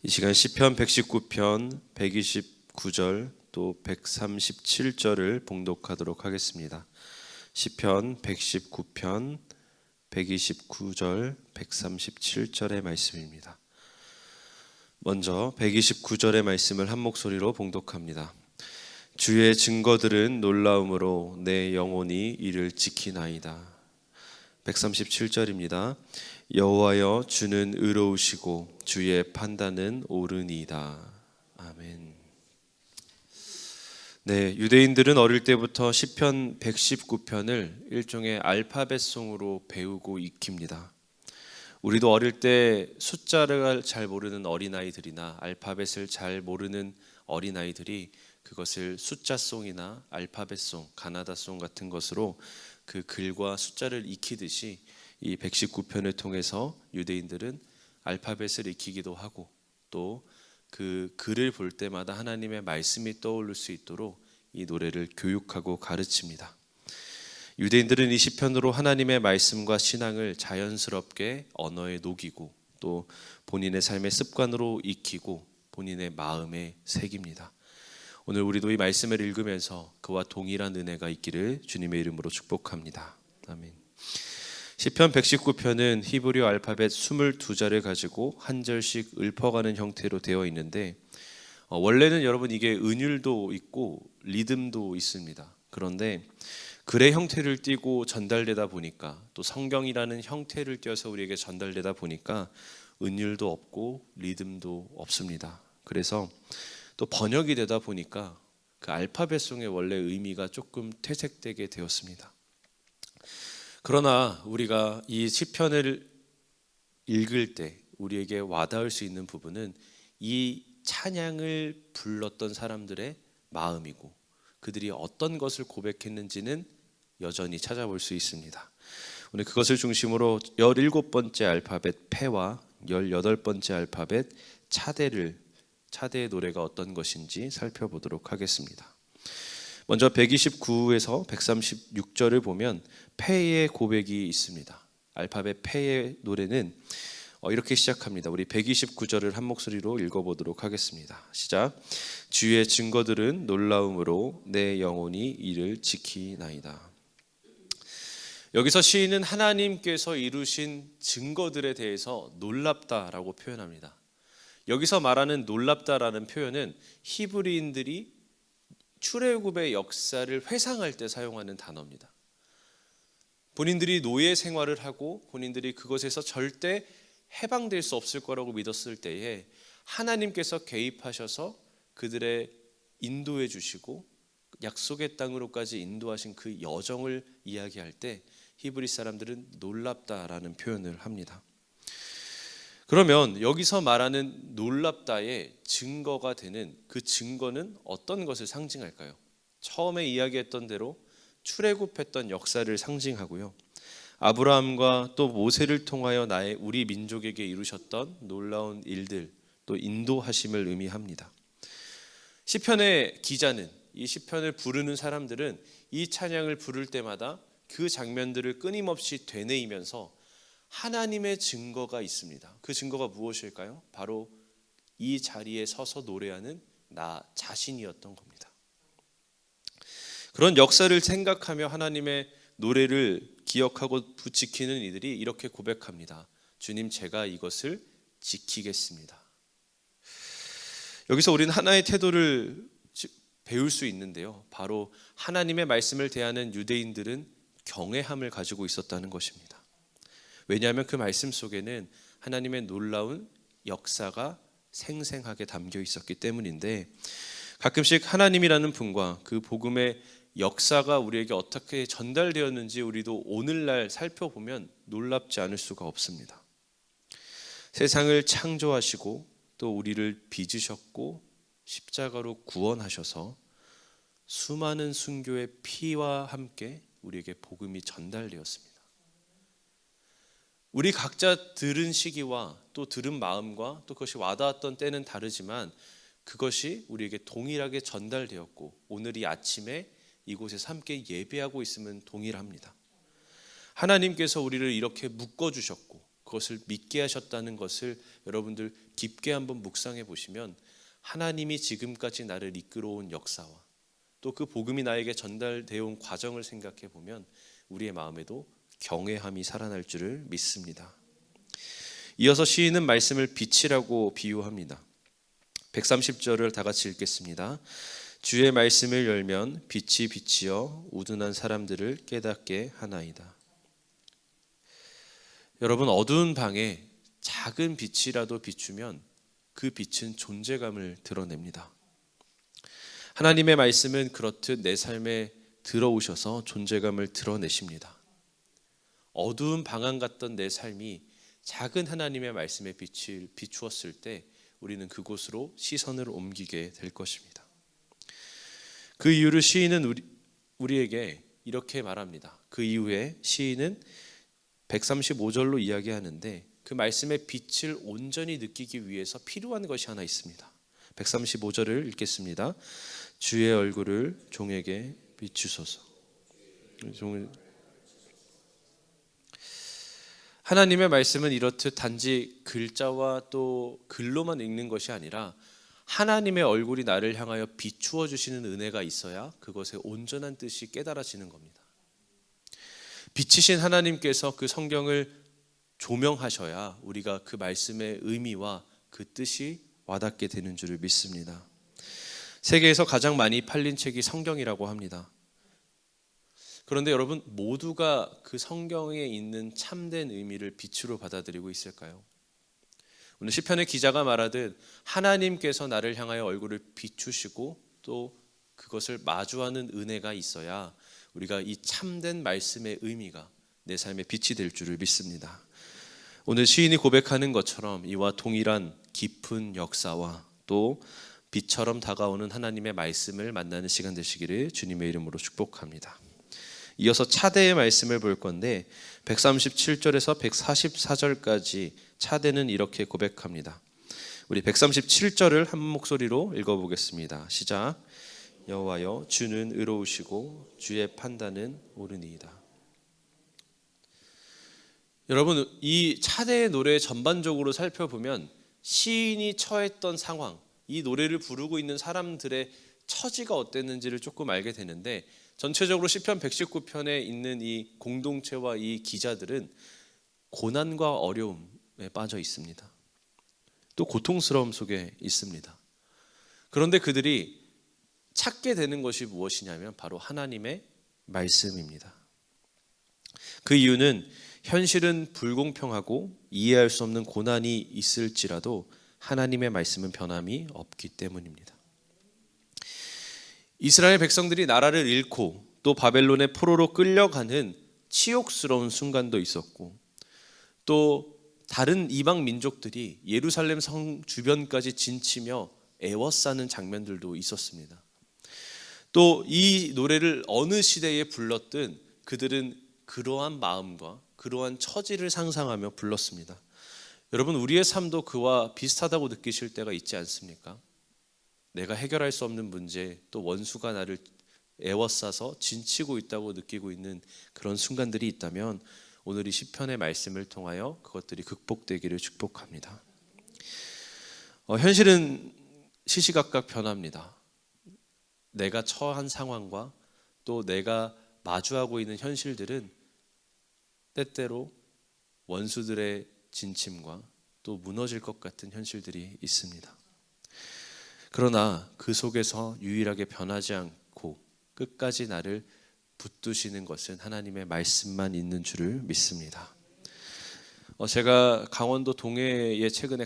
이 시간 시편 119편 129절 또 137절을 봉독하도록 하겠습니다. 시편 119편 129절 137절의 말씀입니다. 먼저 129절의 말씀을 한 목소리로 봉독합니다. 주의 증거들은 놀라움으로 내 영혼이 이를 지키나이다. 137절입니다. 여호와여 주는 의로우시고 주의 판단은 옳으니이다. 아멘. 네, 유대인들은 어릴 때부터 시편 119편을 일종의 알파벳송으로 배우고 익힙니다. 우리도 어릴 때 숫자를 잘 모르는 어린아이들이나 알파벳을 잘 모르는 어린아이들이 그것을 숫자송이나 알파벳송, 가나다송 같은 것으로 그 글과 숫자를 익히듯이 이 119편을 통해서 유대인들은 알파벳을 익히기도 하고 또 그 글을 볼 때마다 하나님의 말씀이 떠오를 수 있도록 이 노래를 교육하고 가르칩니다. 유대인들은 이 시편으로 하나님의 말씀과 신앙을 자연스럽게 언어에 녹이고 또 본인의 삶의 습관으로 익히고 본인의 마음에 새깁니다. 오늘 우리도 이 말씀을 읽으면서 그와 동일한 은혜가 있기를 주님의 이름으로 축복합니다. 아멘. 시편 119편은 히브리 알파벳 22자를 가지고 한 절씩 읊어가는 형태로 되어 있는데 원래는 여러분 이게 은율도 있고 리듬도 있습니다. 그런데 글의 형태를 띠고 전달되다 보니까 또 성경이라는 형태를 띄어서 우리에게 전달되다 보니까 은율도 없고 리듬도 없습니다. 그래서 또 번역이 되다 보니까 그 알파벳송의 원래 의미가 조금 퇴색되게 되었습니다. 그러나 우리가 이 시편을 읽을 때 우리에게 와닿을 수 있는 부분은 이 찬양을 불렀던 사람들의 마음이고 그들이 어떤 것을 고백했는지는 여전히 찾아볼 수 있습니다. 오늘 그것을 중심으로 17번째 알파벳 패와 18번째 알파벳 차대의 노래가 어떤 것인지 살펴보도록 하겠습니다. 먼저 129에서 136절을 보면 패의 고백이 있습니다. 알파벳 패의 노래는 이렇게 시작합니다. 우리 129절을 한 목소리로 읽어보도록 하겠습니다. 시작. 주의 증거들은 놀라움으로 내 영혼이 이를 지키나이다. 여기서 시인은 하나님께서 이루신 증거들에 대해서 놀랍다라고 표현합니다. 여기서 말하는 놀랍다라는 표현은 히브리인들이 출애굽의 역사를 회상할 때 사용하는 단어입니다. 본인들이 노예 생활을 하고 본인들이 그것에서 절대 해방될 수 없을 거라고 믿었을 때에 하나님께서 개입하셔서 그들의 인도해 주시고 약속의 땅으로까지 인도하신 그 여정을 이야기할 때 히브리 사람들은 놀랍다라는 표현을 합니다. 그러면 여기서 말하는 놀랍다의 증거가 되는 그 증거는 어떤 것을 상징할까요? 처음에 이야기했던 대로 출애굽했던 역사를 상징하고요. 아브라함과 또 모세를 통하여 우리 민족에게 이루셨던 놀라운 일들, 또 인도하심을 의미합니다. 시편의 기자는 이 시편을 부르는 사람들은 이 찬양을 부를 때마다 그 장면들을 끊임없이 되뇌이면서 하나님의 증거가 있습니다. 그 증거가 무엇일까요? 바로 이 자리에 서서 노래하는 나 자신이었던 겁니다. 그런 역사를 생각하며 하나님의 노래를 기억하고 지키는 이들이 이렇게 고백합니다. 주님, 제가 이것을 지키겠습니다. 여기서 우리는 하나의 태도를 배울 수 있는데요. 바로 하나님의 말씀을 대하는 유대인들은 경외함을 가지고 있었다는 것입니다. 왜냐하면 그 말씀 속에는 하나님의 놀라운 역사가 생생하게 담겨 있었기 때문인데 가끔씩 하나님이라는 분과 그 복음의 역사가 우리에게 어떻게 전달되었는지 우리도 오늘날 살펴보면 놀랍지 않을 수가 없습니다. 세상을 창조하시고 또 우리를 빚으셨고 십자가로 구원하셔서 수많은 순교의 피와 함께 우리에게 복음이 전달되었습니다. 우리 각자 들은 시기와 또 들은 마음과 또 그것이 와닿았던 때는 다르지만 그것이 우리에게 동일하게 전달되었고 오늘 이 아침에 이곳에서 함께 예배하고 있으면 동일합니다. 하나님께서 우리를 이렇게 묶어주셨고 그것을 믿게 하셨다는 것을 여러분들 깊게 한번 묵상해 보시면 하나님이 지금까지 나를 이끌어온 역사와 또 그 복음이 나에게 전달되어 온 과정을 생각해 보면 우리의 마음에도 경외함이 살아날 줄을 믿습니다. 이어서 시인은 말씀을 빛이라고 비유합니다. 130절을 다 같이 읽겠습니다. 주의 말씀을 열면 빛이 비치어 우둔한 사람들을 깨닫게 하나이다. 여러분, 어두운 방에 작은 빛이라도 비추면 그 빛은 존재감을 드러냅니다. 하나님의 말씀은 그렇듯 내 삶에 들어오셔서 존재감을 드러내십니다. 어두운 방 안 같던 내 삶이 작은 하나님의 말씀에 빛을 비추었을 때 우리는 그곳으로 시선을 옮기게 될 것입니다. 그 이유를 시인은 우리에게 이렇게 말합니다. 그 이후에 시인은 135절로 이야기하는데 그 말씀의 빛을 온전히 느끼기 위해서 필요한 것이 하나 있습니다. 135절을 읽겠습니다. 주의 얼굴을 종에게 비추소서. 하나님의 말씀은 이렇듯 단지 글자와 또 글로만 읽는 것이 아니라 하나님의 얼굴이 나를 향하여 비추어 주시는 은혜가 있어야 그것의 온전한 뜻이 깨달아지는 겁니다. 빛이신 하나님께서 그 성경을 조명하셔야 우리가 그 말씀의 의미와 그 뜻이 와닿게 되는 줄을 믿습니다. 세계에서 가장 많이 팔린 책이 성경이라고 합니다. 그런데 여러분, 모두가 그 성경에 있는 참된 의미를 빛으로 받아들이고 있을까요? 오늘 시편의 기자가 말하듯 하나님께서 나를 향하여 얼굴을 비추시고 또 그것을 마주하는 은혜가 있어야 우리가 이 참된 말씀의 의미가 내 삶의 빛이 될 줄을 믿습니다. 오늘 시인이 고백하는 것처럼 이와 동일한 깊은 역사와 또 빛처럼 다가오는 하나님의 말씀을 만나는 시간 되시기를 주님의 이름으로 축복합니다. 이어서 차대의 말씀을 볼 건데 137절에서 144절까지 차대는 이렇게 고백합니다. 우리 137절을 한 목소리로 읽어보겠습니다. 시작. 여호와여, 주는 의로우시고 주의 판단은 옳으니이다. 여러분, 이 차대의 노래 전반적으로 살펴보면 시인이 처했던 상황, 이 노래를 부르고 있는 사람들의 처지가 어땠는지를 조금 알게 되는데, 전체적으로 시편 119편에 있는 이 공동체와 이 기자들은 고난과 어려움에 빠져 있습니다. 또 고통스러움 속에 있습니다. 그런데 그들이 찾게 되는 것이 무엇이냐면 바로 하나님의 말씀입니다. 그 이유는 현실은 불공평하고 이해할 수 없는 고난이 있을지라도 하나님의 말씀은 변함이 없기 때문입니다. 이스라엘 백성들이 나라를 잃고 또 바벨론의 포로로 끌려가는 치욕스러운 순간도 있었고, 또 다른 이방 민족들이 예루살렘 성 주변까지 진치며 애워싸는 장면들도 있었습니다. 또 이 노래를 어느 시대에 불렀든 그들은 그러한 마음과 그러한 처지를 상상하며 불렀습니다. 여러분, 우리의 삶도 그와 비슷하다고 느끼실 때가 있지 않습니까? 내가 해결할 수 없는 문제, 또 원수가 나를 애워싸서 진치고 있다고 느끼고 있는 그런 순간들이 있다면 오늘 이 시편의 말씀을 통하여 그것들이 극복되기를 축복합니다. 현실은 시시각각 변합니다. 내가 처한 상황과 또 내가 마주하고 있는 현실들은 때때로 원수들의 진침과 또 무너질 것 같은 현실들이 있습니다. 그러나 그 속에서 유일하게 변하지 않고 끝까지 나를 붙드시는 것은 하나님의 말씀만 있는 줄을 믿습니다. 제가 강원도 동해에 최근에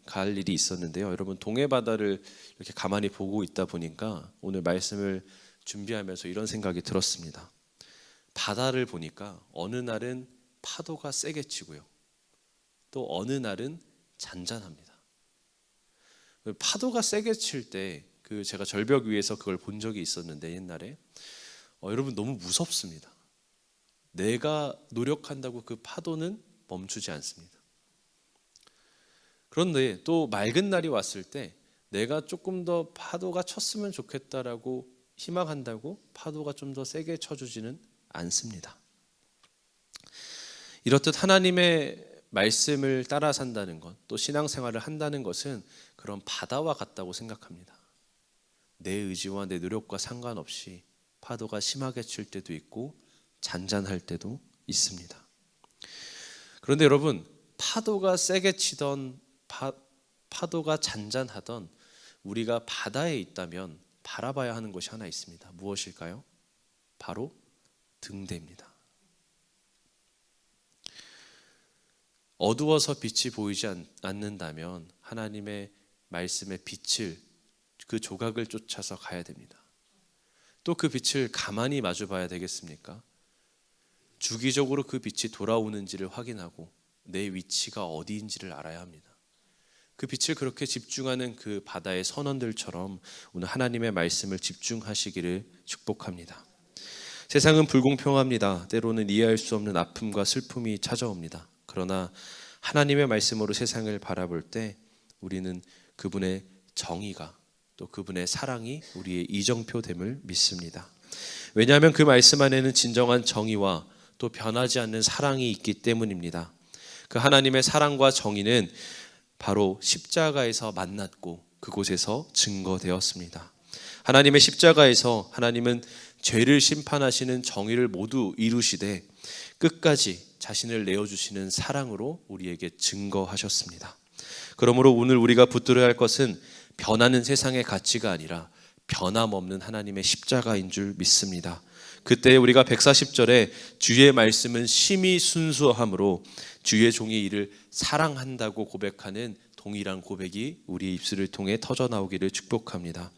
갈 일이 있었는데요. 여러분, 동해 바다를 이렇게 가만히 보고 있다 보니까 오늘 말씀을 준비하면서 이런 생각이 들었습니다. 바다를 보니까 어느 날은 파도가 세게 치고요, 또 어느 날은 잔잔합니다. 파도가 세게 칠 때 제가 절벽 위에서 그걸 본 적이 있었는데 옛날에 여러분, 너무 무섭습니다. 내가 노력한다고 그 파도는 멈추지 않습니다. 그런데 또 맑은 날이 왔을 때 내가 조금 더 파도가 쳤으면 좋겠다라고 희망한다고 파도가 좀 더 세게 쳐주지는 않습니다. 이렇듯 하나님의 말씀을 따라 산다는 것, 또 신앙생활을 한다는 것은 그런 바다와 같다고 생각합니다. 내 의지와 내 노력과 상관없이 파도가 심하게 칠 때도 있고 잔잔할 때도 있습니다. 그런데 여러분, 파도가 세게 치던 파도가 잔잔하던 우리가 바다에 있다면 바라봐야 하는 것이 하나 있습니다. 무엇일까요? 바로 등대입니다. 어두워서 빛이 보이지 않는다면 하나님의 말씀의 빛을, 그 조각을 쫓아서 가야 됩니다. 또 그 빛을 가만히 마주 봐야 되겠습니까? 주기적으로 그 빛이 돌아오는지를 확인하고 내 위치가 어디인지를 알아야 합니다. 그 빛을 그렇게 집중하는 그 바다의 선원들처럼 오늘 하나님의 말씀을 집중하시기를 축복합니다. 세상은 불공평합니다. 때로는 이해할 수 없는 아픔과 슬픔이 찾아옵니다. 그러나 하나님의 말씀으로 세상을 바라볼 때 우리는 그분의 정의가, 또 그분의 사랑이 우리의 이정표됨을 믿습니다. 왜냐하면 그 말씀 안에는 진정한 정의와 또 변하지 않는 사랑이 있기 때문입니다. 그 하나님의 사랑과 정의는 바로 십자가에서 만났고 그곳에서 증거되었습니다. 하나님의 십자가에서 하나님은 죄를 심판하시는 정의를 모두 이루시되 끝까지 자신을 내어주시는 사랑으로 우리에게 증거하셨습니다. 그러므로 오늘 우리가 붙들어야 할 것은 변하는 세상의 가치가 아니라 변함없는 하나님의 십자가인 줄 믿습니다. 그때 우리가 140절에 주의 말씀은 심히 순수함으로 주의 종이 이를 사랑한다고 고백하는 동일한 고백이 우리의 입술을 통해 터져나오기를 축복합니다.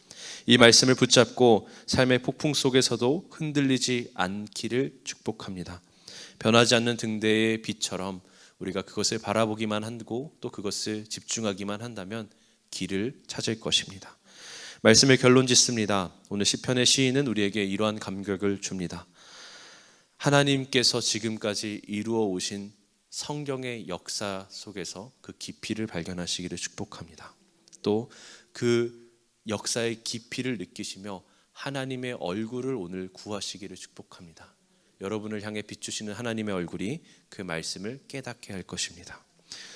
이 말씀을 붙잡고 삶의 폭풍 속에서도 흔들리지 않기를 축복합니다. 변하지 않는 등대의 빛처럼 우리가 그것을 바라보기만 하고 또 그것을 집중하기만 한다면 길을 찾을 것입니다. 말씀의 결론 짓습니다. 오늘 시편의 시인은 우리에게 이러한 감격을 줍니다. 하나님께서 지금까지 이루어 오신 성경의 역사 속에서 그 깊이를 발견하시기를 축복합니다. 또 그 역사의 깊이를 느끼시며 하나님의 얼굴을 오늘 구하시기를 축복합니다. 여러분을 향해 비추시는 하나님의 얼굴이 그 말씀을 깨닫게 할 것입니다.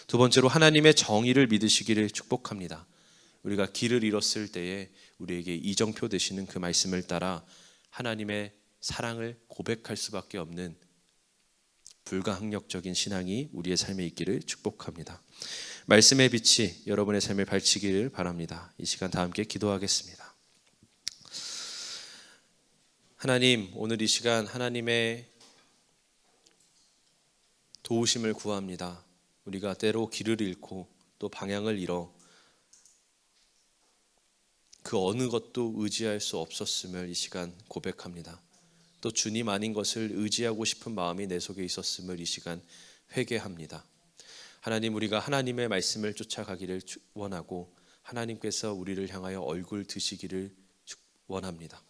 두 번째로 하나님의 정의를 믿으시기를 축복합니다. 우리가 길을 잃었을 때에 우리에게 이정표 되시는 그 말씀을 따라 하나님의 사랑을 고백할 수밖에 없는 불가항력적인 신앙이 우리의 삶에 있기를 축복합니다. 말씀의 빛이 여러분의 삶을 밝히기를 바랍니다. 이 시간 다 함께 기도하겠습니다. 하나님, 오늘 이 시간 하나님의 도우심을 구합니다. 우리가 때로 길을 잃고 또 방향을 잃어 그 어느 것도 의지할 수 없었음을 이 시간 고백합니다. 또 주님 아닌 것을 의지하고 싶은 마음이 내 속에 있었음을 이 시간 회개합니다. 하나님, 우리가 하나님의 말씀을 쫓아가기를 원하고 하나님께서 우리를 향하여 얼굴 드시기를 원합니다.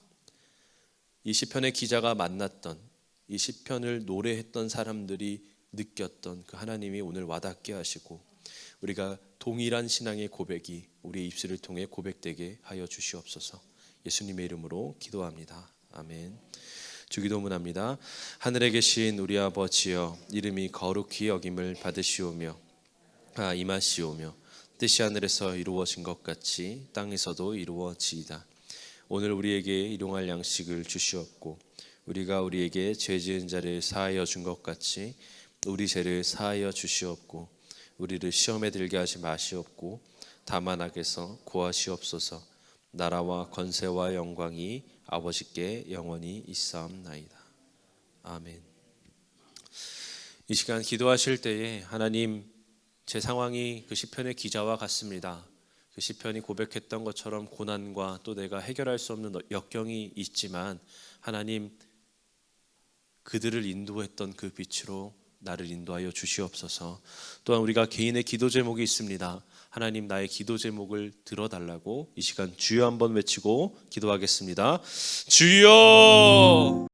이 시편의 기자가 만났던, 이 시편을 노래했던 사람들이 느꼈던 그 하나님이 오늘 와닿게 하시고 우리가 동일한 신앙의 고백이 우리의 입술을 통해 고백되게 하여 주시옵소서. 예수님의 이름으로 기도합니다. 아멘. 주기도문합니다. 하늘에 계신 우리 아버지여, 이름이 거룩히 여김을 받으시오며 임하시오며 뜻이 하늘에서 이루어진 것 같이 땅에서도 이루어지이다. 오늘 우리에게 일용할 양식을 주시옵고 우리가 우리에게 죄 지은 자를 사하여 준 것 같이 우리 죄를 사하여 주시옵고 우리를 시험에 들게 하지 마시옵고 다만 악에서 구하시옵소서. 나라와 권세와 영광이 아버지께 영원히 있사옵나이다. 아멘. 이 시간 기도하실 때에 하나님, 제 상황이 그 시편의 기자와 같습니다. 그 시편이 고백했던 것처럼 고난과 또 내가 해결할 수 없는 역경이 있지만 하나님, 그들을 인도했던 그 빛으로 나를 인도하여 주시옵소서. 또한 우리가 개인의 기도 제목이 있습니다. 하나님, 나의 기도 제목을 들어달라고 이 시간 주여 한번 외치고 기도하겠습니다. 주여!